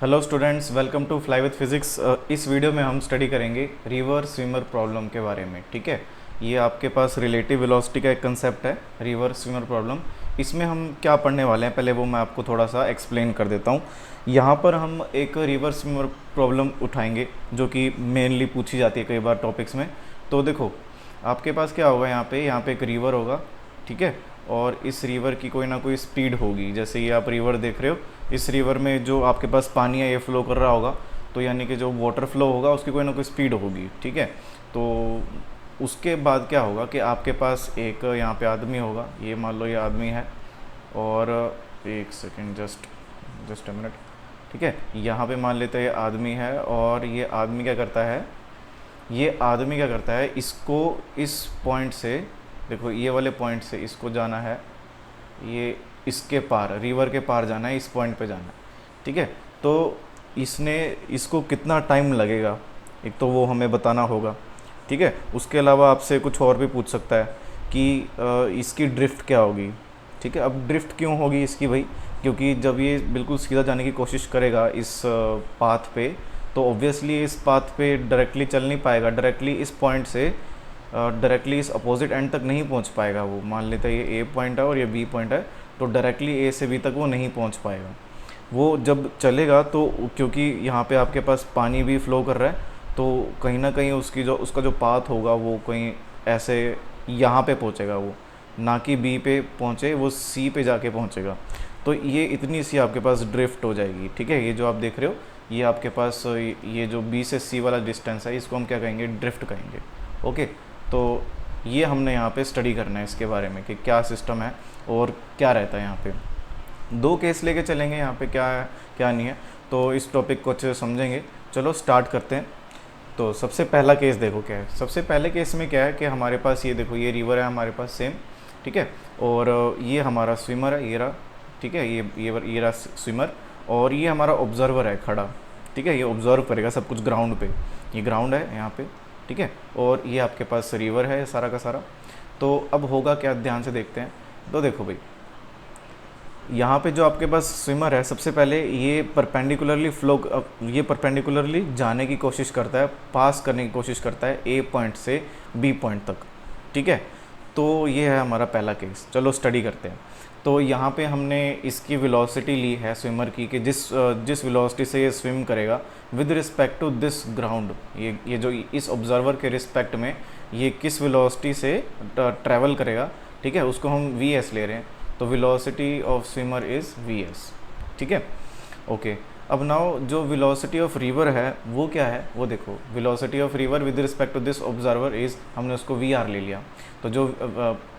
Hello students, welcome to fly with physics. इस video में हम स्टडी करेंगे रिवर स्विमर प्रॉब्लम के बारे में। ठीक है, ये आपके पास रिलेटिव वेलोसिटी का एक कंसेप्ट है, रिवर स्विमर प्रॉब्लम। इसमें हम क्या पढ़ने वाले हैं, पहले वो मैं आपको थोड़ा सा एक्सप्लेन कर देता हूँ। यहाँ पर हम एक रिवर स्विमर प्रॉब्लम उठाएंगे जो कि मेनली पूछी जाती है कई बार टॉपिक्स में। तो देखो, आपके पास क्या होगा, यहाँ पे एक रिवर होगा, ठीक है। और इस रिवर की कोई ना कोई स्पीड होगी। जैसे ये आप रिवर देख रहे हो, इस रिवर में जो आपके पास पानी है ये फ्लो कर रहा होगा, तो यानी कि जो वाटर फ्लो होगा उसकी कोई ना कोई स्पीड होगी, ठीक है। तो उसके बाद क्या होगा कि आपके पास एक यहाँ पे आदमी होगा, ये मान लो ये आदमी है। और एक सेकेंड, जस्ट अ मिनट, ठीक है। यहाँ पे मान लेते हैं ये आदमी है, और ये आदमी क्या करता है, इसको इस पॉइंट से, देखो ये वाले पॉइंट से इसको जाना है, ये इसके पार, रिवर के पार जाना है, इस पॉइंट पे जाना है, ठीक है। तो इसको कितना टाइम लगेगा, एक तो वो हमें बताना होगा, ठीक है। उसके अलावा आपसे कुछ और भी पूछ सकता है कि इसकी ड्रिफ्ट क्या होगी, ठीक है। अब ड्रिफ्ट क्यों होगी इसकी भाई, क्योंकि जब ये बिल्कुल सीधा जाने की कोशिश करेगा इस पाथ पे, तो ऑब्वियसली इस पाथ पे डायरेक्टली चल नहीं पाएगा, डायरेक्टली इस पॉइंट से डायरेक्टली इस अपोजिट एंड तक नहीं पहुंच पाएगा। वो मान लेते हैं ये ए पॉइंट है और ये बी पॉइंट है, तो डायरेक्टली ए से बी तक वो नहीं पहुंच पाएगा। वो जब चलेगा तो क्योंकि यहाँ पे आपके पास पानी भी फ्लो कर रहा है, तो कहीं ना कहीं उसका जो पाथ होगा वो कहीं ऐसे यहाँ पे पहुँचेगा, वो ना कि बी पे पहुँचे, वो सी पे जाके पहुँचेगा। तो ये इतनी सी आपके पास ड्रिफ्ट हो जाएगी, ठीक है। ये जो आप देख रहे हो, ये आपके पास ये जो बी से सी वाला डिस्टेंस है, इसको हम क्या कहेंगे, ड्रिफ्ट कहेंगे। ओके, तो ये हमने यहाँ पे स्टडी करना है इसके बारे में कि क्या सिस्टम है और क्या रहता है यहाँ पे। दो केस लेके चलेंगे यहाँ पे, क्या है क्या नहीं है, तो इस टॉपिक को अच्छे से समझेंगे। चलो स्टार्ट करते हैं। तो सबसे पहला केस देखो क्या है। सबसे पहले केस में क्या है कि हमारे पास ये देखो, ये रिवर है हमारे पास सेम, ठीक है। और ये हमारा स्विमर है, ये रहा, ठीक है। ये रहा स्विमर, और ये हमारा ऑब्जर्वर है खड़ा, ठीक है। ये ऑब्जर्व करेगा सब कुछ ग्राउंड पे, ये ग्राउंड है यहाँ पे, ठीक है। और ये आपके पास रिवर है सारा का सारा। तो अब होगा क्या, ध्यान से देखते हैं। तो देखो भाई, यहाँ पे जो आपके पास स्विमर है, सबसे पहले ये परपेंडिकुलरली जाने की कोशिश करता है, पास करने की कोशिश करता है ए पॉइंट से बी पॉइंट तक, ठीक है। तो ये है हमारा पहला केस। चलो स्टडी करते हैं। तो यहाँ पे हमने इसकी वेलोसिटी ली है स्विमर की, कि जिस वेलोसिटी से ये स्विम करेगा with respect to this ground, ये जो इस ऑब्जर्वर के रिस्पेक्ट में ये किस वेलोसिटी से ट्रैवल करेगा, ठीक है, उसको हम वी एस ले रहे हैं। तो velocity of swimmer is we S, ठीक है। ओके, अब नाउ जो वेलोसिटी ऑफ रिवर है वो क्या है, वो देखो, velocity of river with respect to this observer is, हमने उसको वी आर ले लिया। तो जो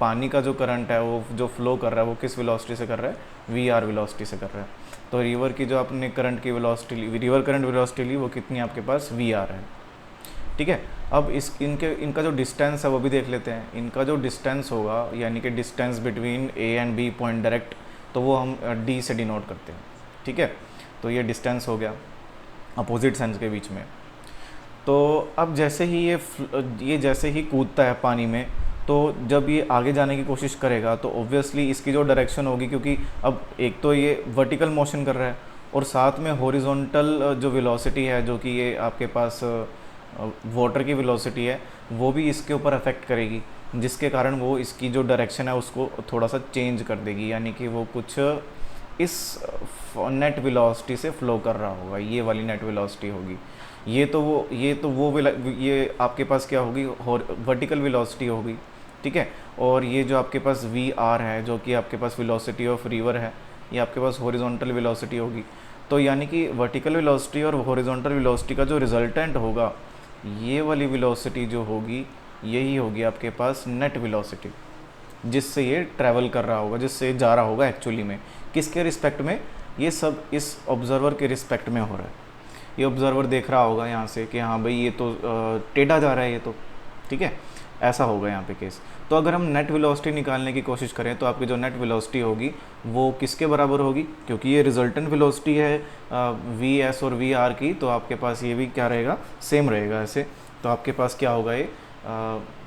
पानी का जो करंट है वो जो फ्लो कर रहा है वो किस वेलोसिटी से कर रहा है, वी आर वेलोसिटी से कर रहा है। तो रिवर की जो आपने करंट की वेलोसिटी ली, रिवर करंट वेलोसिटी ली, वो कितनी आपके पास वी आर है, ठीक है। अब इनका जो डिस्टेंस है वो भी देख लेते हैं। इनका जो डिस्टेंस होगा, यानी कि distance between A and B point direct, तो वो हम डी से डिनोट करते हैं, ठीक है। तो ये डिस्टेंस हो गया अपोजिट सेंस के बीच में। तो अब जैसे ही ये जैसे ही कूदता है पानी में, तो जब ये आगे जाने की कोशिश करेगा तो ऑब्वियसली इसकी जो डायरेक्शन होगी, क्योंकि अब एक तो ये वर्टिकल मोशन कर रहा है और साथ में हॉरिजॉन्टल जो वेलोसिटी है, जो कि ये आपके पास वाटर की वेलोसिटी है, वो भी इसके ऊपर अफेक्ट करेगी, जिसके कारण वो इसकी जो डायरेक्शन है उसको थोड़ा सा चेंज कर देगी, यानी कि वो कुछ इस नेट वेलोसिटी से फ्लो कर रहा होगा, ये वाली नेट वेलोसिटी होगी। ये आपके पास क्या होगी, वर्टिकल वेलोसिटी होगी, ठीक है। और ये जो आपके पास वी आर है, जो कि आपके पास वेलोसिटी ऑफ रिवर है, ये आपके पास हॉरिजॉन्टल वेलोसिटी होगी। तो यानी कि वर्टिकल वेलोसिटी और हॉरिजॉन्टल वेलोसिटी का जो रिजल्टेंट होगा, ये वाली वेलोसिटी जो होगी, यही होगी आपके पास नेट वेलोसिटी, जिससे ये ट्रैवल कर रहा होगा, जिससे जा रहा होगा एक्चुअली में। किसके रिस्पेक्ट में, ये सब इस ऑब्जर्वर के रिस्पेक्ट में हो रहा है। ये ऑब्जर्वर देख रहा होगा यहाँ से कि हाँ भाई ये तो टेढ़ा जा रहा है ये तो, ठीक है, ऐसा होगा यहाँ पे केस। तो अगर हम नेट वेलोसिटी निकालने की कोशिश करें तो आपकी जो नेट वेलोसिटी होगी वो किसके बराबर होगी, क्योंकि ये रिजल्टेंट वेलोसिटी है वी एस और वी आर की, तो आपके पास ये भी क्या रहेगा, सेम रहेगा ऐसे। तो आपके पास क्या होगा, ये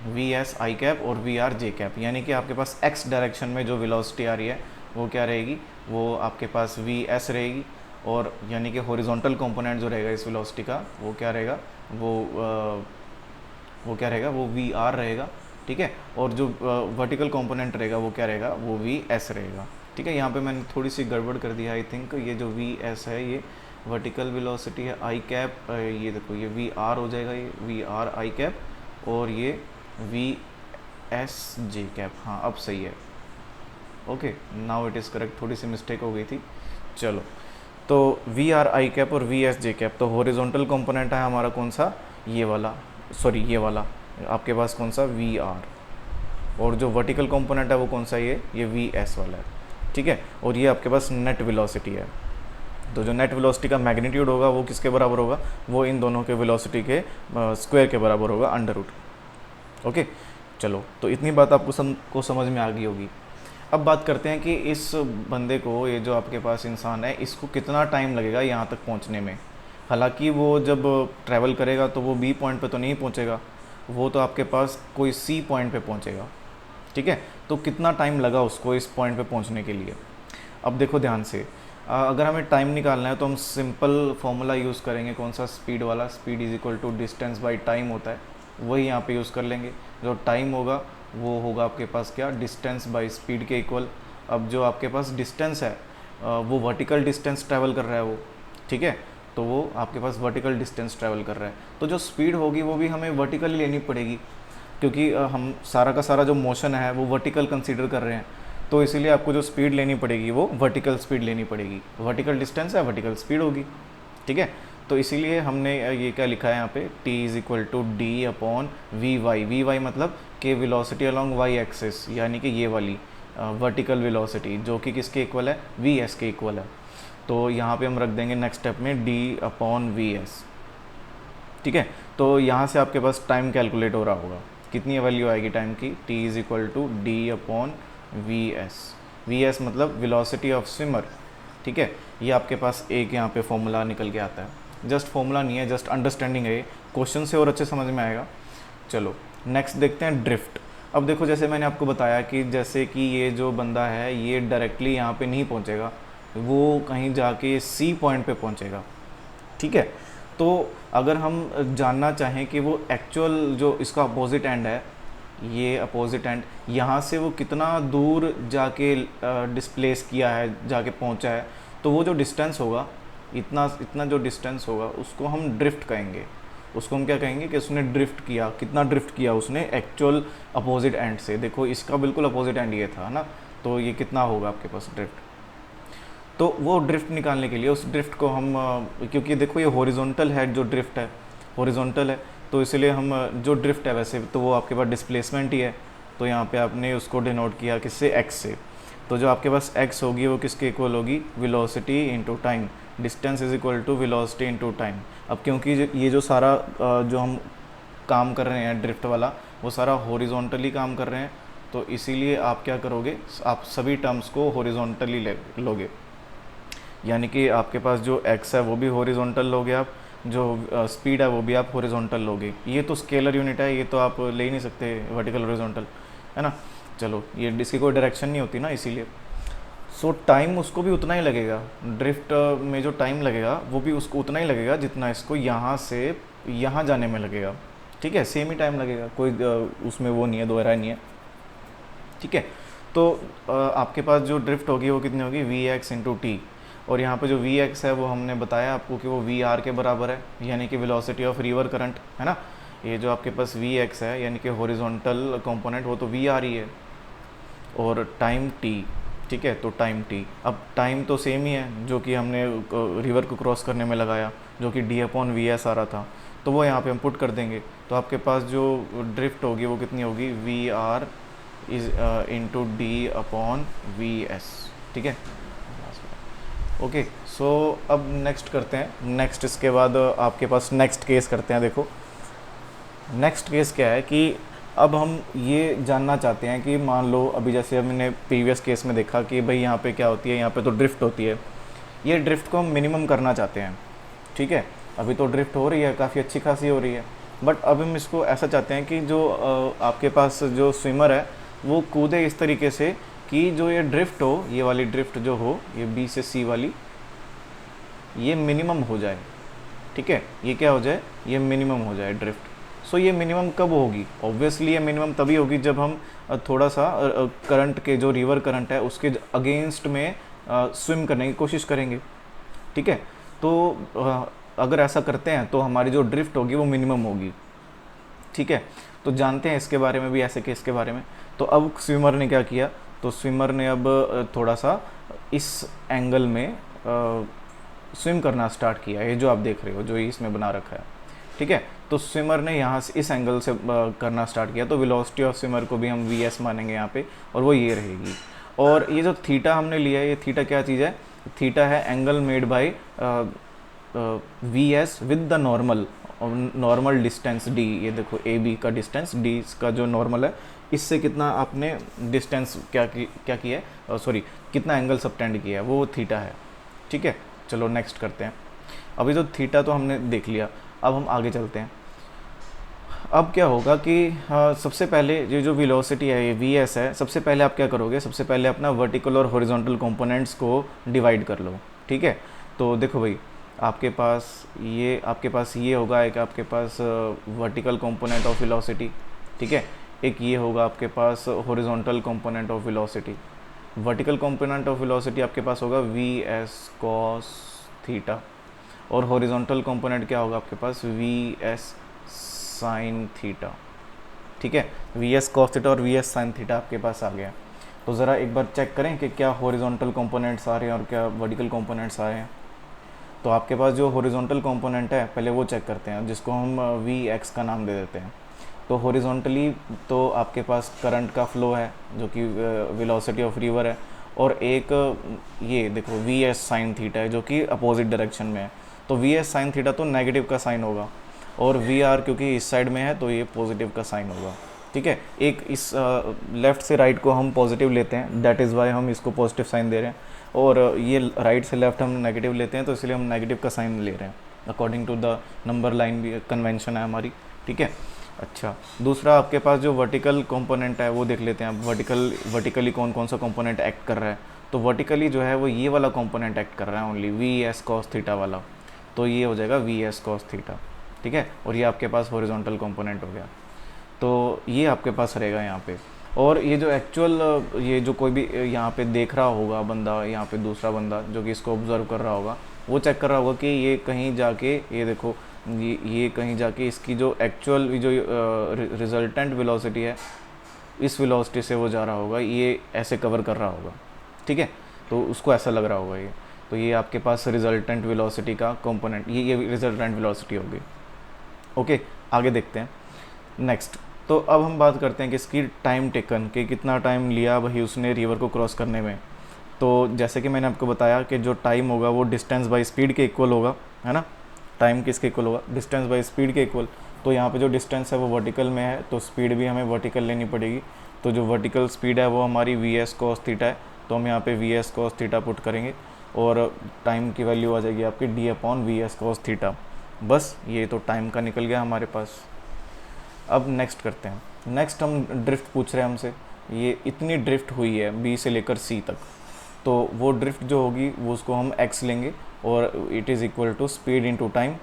वी एस आई कैप और वी आर जे कैप, यानी कि आपके पास एक्स डायरेक्शन में जो वेलोसिटी आ रही है वो क्या रहेगी, वो आपके पास वी एस रहेगी, और यानी कि हॉरिजॉन्टल कंपोनेंट जो रहेगा इस वेलोसिटी का वो क्या रहेगा, वो क्या रहेगा, वो वी आर रहेगा, ठीक है। और जो वर्टिकल कंपोनेंट रहेगा वो क्या रहेगा, वो वी एस रहेगा, ठीक है। यहाँ पे मैंने थोड़ी सी गड़बड़ कर दिया आई थिंक, ये जो वी एस है ये वर्टिकल वेलोसिटी है आई कैप, ये देखो ये वी आर हो जाएगा, ये वी आर आई कैप और ये वी एस जे कैप, हाँ अब सही है, okay now it is correct, थोड़ी सी मिस्टेक हो गई थी। चलो तो वी आर आई कैप और वी एस जे कैप, तो हॉरिजॉन्टल कंपोनेंट है हमारा कौन सा, ये वाला, सॉरी ये वाला आपके पास कौन सा वी आर, और जो वर्टिकल कंपोनेंट है वो कौन सा, ये वी एस वाला है, ठीक है। और ये आपके पास नेट वेलोसिटी है, तो जो नेट वेलोसिटी का मैग्नीट्यूड होगा वो किसके बराबर होगा, वो इन दोनों के वेलोसिटी के स्क्वायर के बराबर होगा, अंडर रूट, ओके। चलो तो इतनी बात आपको समझ में आ गई होगी। अब बात करते हैं कि इस बंदे को, ये जो आपके पास इंसान है, इसको कितना टाइम लगेगा यहाँ तक पहुँचने में। हालांकि वो जब ट्रैवल करेगा तो वो बी पॉइंट पे तो नहीं पहुँचेगा, वो तो आपके पास कोई सी पॉइंट पे पहुँचेगा, ठीक है। तो कितना टाइम लगा उसको इस पॉइंट पे पहुँचने के लिए। अब देखो ध्यान से, अगर हमें टाइम निकालना है तो हम सिंपल फॉर्मूला यूज़ करेंगे, कौन सा, स्पीड वाला, speed is equal to distance by time होता है, वही यहाँ पे यूज़ कर लेंगे। जो टाइम होगा वो होगा आपके पास क्या, डिस्टेंस बाई स्पीड के इक्वल। अब जो आपके पास डिस्टेंस है वो वर्टिकल डिस्टेंस ट्रैवल कर रहा है वो, ठीक है, तो वो आपके पास वर्टिकल डिस्टेंस ट्रैवल कर रहा है, तो जो स्पीड होगी वो भी हमें वर्टिकल ही लेनी पड़ेगी, क्योंकि हम सारा का सारा जो मोशन है वो वर्टिकल कंसीडर कर रहे हैं, तो इसीलिए आपको जो स्पीड लेनी पड़ेगी वो वर्टिकल स्पीड लेनी पड़ेगी, वर्टिकल डिस्टेंस है वर्टिकल स्पीड होगी, ठीक है। तो इसीलिए हमने ये क्या लिखा है यहाँ पे, t is equal to D upon V Y मतलब कि वेलोसिटी अलॉन्ग वाई एक्सिस, यानी कि ये वाली वर्टिकल वेलोसिटी जो कि किसके इक्वल है, वी एस के इक्वल है। तो यहाँ पे हम रख देंगे नेक्स्ट स्टेप में d अपॉन वी एस, ठीक है। तो यहाँ से आपके पास टाइम कैलकुलेट हो रहा होगा, कितनी वैल्यू आएगी टाइम की, t is equal to D upon we S मतलब वेलोसिटी ऑफ स्विमर, ठीक है। ये आपके पास एक यहाँ पे फॉर्मूला निकल के आता है, जस्ट फॉर्मूला नहीं है, जस्ट अंडरस्टैंडिंग है, क्वेश्चन से और अच्छे समझ में आएगा। चलो नेक्स्ट देखते हैं ड्रिफ्ट। अब देखो जैसे मैंने आपको बताया कि जैसे कि ये जो बंदा है ये डायरेक्टली यहाँ पे नहीं पहुँचेगा, वो कहीं जाके सी पॉइंट पे पहुँचेगा, ठीक है। तो अगर हम जानना चाहें कि वो एक्चुअल जो इसका अपोजिट एंड है, ये अपोजिट एंड, यहाँ से वो कितना दूर जाके डिस्प्लेस किया है, जाके पहुँचा है, तो वो जो डिस्टेंस होगा, इतना जो डिस्टेंस होगा उसको हम ड्रिफ्ट कहेंगे। उसको हम क्या कहेंगे कि उसने ड्रिफ्ट किया, कितना ड्रिफ्ट किया उसने एक्चुअल अपोजिट एंड से। देखो इसका बिल्कुल अपोजिट एंड ये था ना, तो ये कितना होगा आपके पास ड्रिफ्ट। तो वो ड्रिफ्ट निकालने के लिए उस ड्रिफ्ट को हम, क्योंकि देखो ये हॉरिजॉन्टल है, जो ड्रिफ्ट है हॉरिजॉन्टल है, तो इसलिए हम जो ड्रिफ्ट है वैसे तो वो आपके पास डिस्प्लेसमेंट ही है, तो यहाँ पे आपने उसको डिनोट किया किससे, एक्स से। तो जो आपके पास एक्स होगी वो किसके इक्वल होगी, velocity into time, distance is equal to velocity into time. अब क्योंकि ये जो सारा जो हम काम कर रहे हैं ड्रिफ्ट वाला, वो सारा हॉरिजॉन्टली काम कर रहे हैं, तो इसीलिए आप क्या करोगे, आप सभी टर्म्स को हॉरिजॉन्टली लोगे, यानी कि आपके पास जो x है वो भी हॉरिजॉन्टल लोगे आप, जो स्पीड है वो भी आप हॉरिजॉन्टल लोगे। ये तो स्केलर यूनिट है, ये तो आप ले ही नहीं सकते वर्टिकल हॉरिजॉन्टल, है ना। चलो ये इसकी कोई डायरेक्शन नहीं होती ना, इसीलिए सो टाइम उसको भी उतना ही लगेगा, ड्रिफ्ट में जो टाइम लगेगा वो भी उसको उतना ही लगेगा जितना इसको यहाँ से यहाँ जाने में लगेगा, ठीक है, सेम ही टाइम लगेगा, कोई उसमें वो नहीं है, दोहरा नहीं है, ठीक है। तो आपके पास जो ड्रिफ्ट होगी वो कितनी होगी, वी एक्स इंटू टी, और यहाँ पे जो वी एक्स है वो हमने बताया आपको कि वो वी आर के बराबर है, यानी कि वेलोसिटी ऑफ रिवर करंट, है ना। ये जो आपके पास वी एक्स है यानी कि हॉरिजॉन्टल कंपोनेंट, वो तो वी आर ही है, और टाइम टी, ठीक है, तो टाइम टी। अब टाइम तो सेम ही है जो कि हमने रिवर को क्रॉस करने में लगाया, जो कि डी अपॉन वी एस आ रहा था, तो वो यहाँ पे हम पुट कर देंगे। तो आपके पास जो ड्रिफ्ट होगी वो कितनी होगी, V R is into D upon we S, ठीक है। ओके सो अब नेक्स्ट करते हैं, नेक्स्ट इसके बाद आपके पास नेक्स्ट केस करते हैं। देखो नेक्स्ट केस क्या है कि अब हम ये जानना चाहते हैं कि मान लो अभी जैसे हमने प्रीवियस केस में देखा कि भाई यहाँ पे क्या होती है, यहाँ पे तो ड्रिफ्ट होती है, ये ड्रिफ्ट को हम मिनिमम करना चाहते हैं, ठीक है। अभी तो ड्रिफ्ट हो रही है, काफ़ी अच्छी खासी हो रही है, बट अब हम इसको ऐसा चाहते हैं कि जो आपके पास जो स्विमर है वो कूदे इस तरीके से कि जो ये ड्रिफ्ट हो, ये वाली ड्रिफ्ट जो हो, ये बी से सी वाली, ये मिनिमम हो जाए, ठीक है, ये क्या हो जाए, ये मिनिमम हो जाए ड्रिफ्ट। सो ये मिनिमम कब होगी, ऑब्वियसली ये मिनिमम तभी होगी जब हम थोड़ा सा करंट के, जो रिवर करंट है उसके अगेंस्ट में स्विम करने की कोशिश करेंगे, ठीक है। तो अगर ऐसा करते हैं तो हमारी जो ड्रिफ्ट होगी वो मिनिमम होगी, ठीक है। तो जानते हैं इसके बारे में भी, ऐसे केस के बारे में। तो अब स्विमर ने क्या किया, तो स्विमर ने अब थोड़ा सा इस एंगल में स्विम करना स्टार्ट किया, ये जो आप देख रहे हो जो इसमें बना रखा है, ठीक है। तो स्विमर ने यहाँ से इस एंगल से करना स्टार्ट किया, तो वेलोसिटी ऑफ स्विमर को भी हम वी एस मानेंगे यहाँ पे, और वो ये रहेगी। और ये जो थीटा हमने लिया है, ये थीटा क्या चीज़ है, थीटा है angle made by V S with the normal distance D. ये देखो ए बी का डिस्टेंस, डी का जो नॉर्मल है, इससे कितना आपने डिस्टेंस क्या किया है, सॉरी कितना एंगल सबटेंड किया है, वो थीटा है, ठीक है। चलो नेक्स्ट करते हैं। अभी तो थीटा तो हमने देख लिया, अब हम आगे चलते हैं। अब क्या होगा कि सबसे पहले ये जो वेलोसिटी है, ये वी एस है, सबसे पहले आप क्या करोगे, सबसे पहले अपना वर्टिकल और हॉरिजॉन्टल कंपोनेंट्स को डिवाइड कर लो, ठीक है। तो देखो भाई, आपके पास ये होगा, एक आपके पास वर्टिकल कंपोनेंट ऑफ वेलोसिटी, ठीक है, एक ये होगा आपके पास horizontal component of velocity. Vertical component of velocity आपके पास होगा वी एस कॉस थीटा, और हॉरिजॉन्टल कंपोनेंट क्या होगा आपके पास, वी एस साइन थीटा, ठीक है। वी एस कॉस थीटा और वी एस साइन थीटा आपके पास आ गया। तो ज़रा एक बार चेक करें कि क्या हॉरिजॉन्टल कंपोनेंट्स आ रहे हैं और क्या वर्टिकल कंपोनेंट्स आ रहे हैं। तो आपके पास जो हॉरिजॉन्टल कंपोनेंट है, पहले वो चेक करते हैं, जिसको हम वी एक्स का नाम दे देते हैं। तो हॉरिजॉन्टली तो आपके पास करंट का फ्लो है, जो कि वेलोसिटी ऑफ रिवर है, और एक ये देखो वी एस साइन थीटा है, जो कि अपोजिट डायरेक्शन में है। तो वी एस साइन थीटा तो नेगेटिव का साइन होगा, और वी आर क्योंकि इस साइड में है तो ये पॉजिटिव का साइन होगा, ठीक है। एक इस लेफ़्ट से राइट को हम पॉजिटिव लेते हैं, दैट इज़ वाई हम इसको पॉजिटिव साइन दे रहे हैं, और ये राइट से लेफ्ट हम नेगेटिव लेते हैं, तो इसलिए हम नेगेटिव का साइन ले रहे हैं, according to the number line भी कन्वेंशन है हमारी, ठीक है। अच्छा, दूसरा आपके पास जो वर्टिकल कंपोनेंट है वो देख लेते हैं। वर्टिकली कौन कौन सा कंपोनेंट एक्ट कर रहा है। तो वर्टिकली जो है वो ये वाला कंपोनेंट एक्ट कर रहा है only, V S cos theta वाला, तो ये हो जाएगा वी एस कॉस थीटा, ठीक है। और ये आपके पास हॉरिजॉन्टल कंपोनेंट हो गया, तो ये आपके पास रहेगा यहाँ पे। और ये जो एक्चुअल ये जो कोई भी यहाँ पे देख रहा होगा बंदा, यहाँ पे दूसरा बंदा जो कि इसको ऑब्जर्व कर रहा होगा, वो चेक कर रहा होगा कि ये कहीं जाके, ये देखो ये कहीं जाके इसकी जो एक्चुअल जो रिजल्टेंट वेलोसिटी है, इस वेलोसिटी से वो जा रहा होगा, ये ऐसे कवर कर रहा होगा, ठीक है। तो उसको ऐसा लग रहा होगा ये, तो ये आपके पास रिजल्टेंट वेलोसिटी का कंपोनेंट, ये रिजल्टेंट वेलोसिटी होगी। ओके, आगे देखते हैं नेक्स्ट। तो अब हम बात करते हैं कि इसकी टाइम टेकन, कि कितना टाइम लिया भाई उसने रिवर को क्रॉस करने में। तो जैसे कि मैंने आपको बताया कि जो टाइम होगा वो डिस्टेंस बाय स्पीड के इक्वल होगा, है ना। टाइम किसके इक्वल होगा, डिस्टेंस बाय स्पीड के इक्वल। तो यहाँ पे जो डिस्टेंस है वो वर्टिकल में है, तो स्पीड भी हमें वर्टिकल लेनी पड़ेगी। तो जो वर्टिकल स्पीड है वो हमारी वी एस कॉस थीटा है, तो हम यहाँ पे V S cos theta put करेंगे, और टाइम की वैल्यू आ जाएगी आपकी D upon V S cos theta. बस ये तो टाइम का निकल गया हमारे पास। अब नेक्स्ट करते हैं। नेक्स्ट हम ड्रिफ्ट पूछ रहे हैं हमसे, ये इतनी ड्रिफ्ट हुई है बी से लेकर सी तक, तो वो ड्रिफ्ट जो होगी वो उसको हम एक्स लेंगे, और it is equal to speed into time.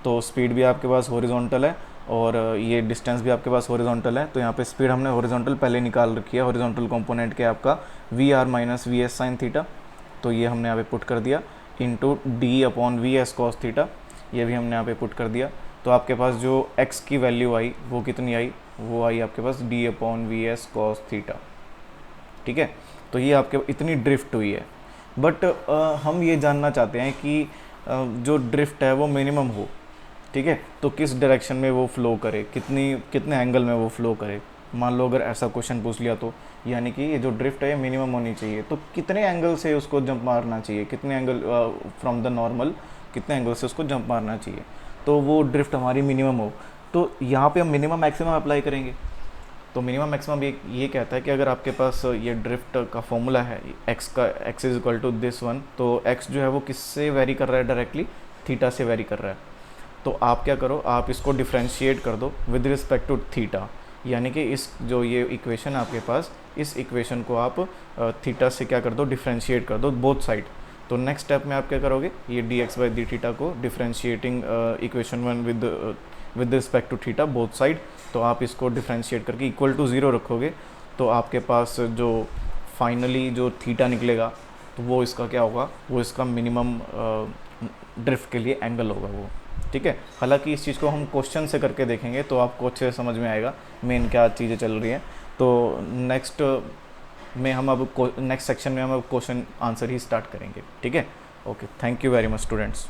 तो स्पीड भी आपके पास हॉरिजॉन्टल है, और ये डिस्टेंस भी आपके पास हॉरिजॉन्टल है। तो यहाँ पे स्पीड हमने हॉरिजॉन्टल पहले निकाल रखी है, हॉरिजॉन्टल कंपोनेंट के आपका V R minus V S sine theta, तो ये हमने यहाँ पे पुट कर दिया, into D upon V S cos theta, ये भी हमने यहाँ पे पुट कर दिया। तो आपके पास जो x की वैल्यू आई वो कितनी आई, वो आई आपके पास d upon V S cos theta, ठीक है। तो ये आपके इतनी ड्रिफ्ट हुई है, बट हम ये जानना चाहते हैं कि जो ड्रिफ्ट है वो मिनिमम हो, ठीक है। तो किस डायरेक्शन में वो फ्लो करे, कितने एंगल में वो फ्लो करे। मान लो अगर ऐसा क्वेश्चन पूछ लिया, तो यानी कि ये जो ड्रिफ्ट है ये मिनिमम होनी चाहिए, तो कितने एंगल से उसको जंप मारना चाहिए, कितने एंगल फ्रॉम द नॉर्मल, कितने एंगल से उसको जंप मारना चाहिए, तो वो ड्रिफ्ट हमारी मिनिमम हो। तो यहाँ पे हम मिनिमम मैक्सिमम अप्लाई करेंगे। तो मिनिमम मैक्सिमम ये कहता है कि अगर आपके पास ये ड्रिफ्ट का फॉर्मूला है x is equal to this one, तो x जो है वो किससे वेरी कर रहा है, डायरेक्टली थीटा से वेरी कर रहा है। तो आप क्या करो, आप इसको डिफ्रेंशिएट कर दो विद रिस्पेक्ट टू थीटा, यानी कि इस जो ये इक्वेशन है आपके पास, इस इक्वेशन को आप थीटा से क्या कर दो, डिफ्रेंशिएट कर दो बोथ साइड। तो नेक्स्ट स्टेप में आप क्या करोगे, ये d x by d theta को differentiating equation one with respect to theta both side, तो आप इसको डिफ्रेंशिएट करके इक्वल टू ज़ीरो रखोगे, तो आपके पास जो फाइनली जो थीटा निकलेगा तो वो इसका क्या होगा, वो इसका मिनिमम ड्रिफ्ट के लिए एंगल होगा वो, ठीक है। हालांकि इस चीज़ को हम क्वेश्चन से करके देखेंगे तो आपको अच्छे से समझ में आएगा मेन क्या चीज़ें चल रही हैं। तो नेक्स्ट सेक्शन में हम अब क्वेश्चन आंसर ही स्टार्ट करेंगे, ठीक है। Okay, thank you very much students.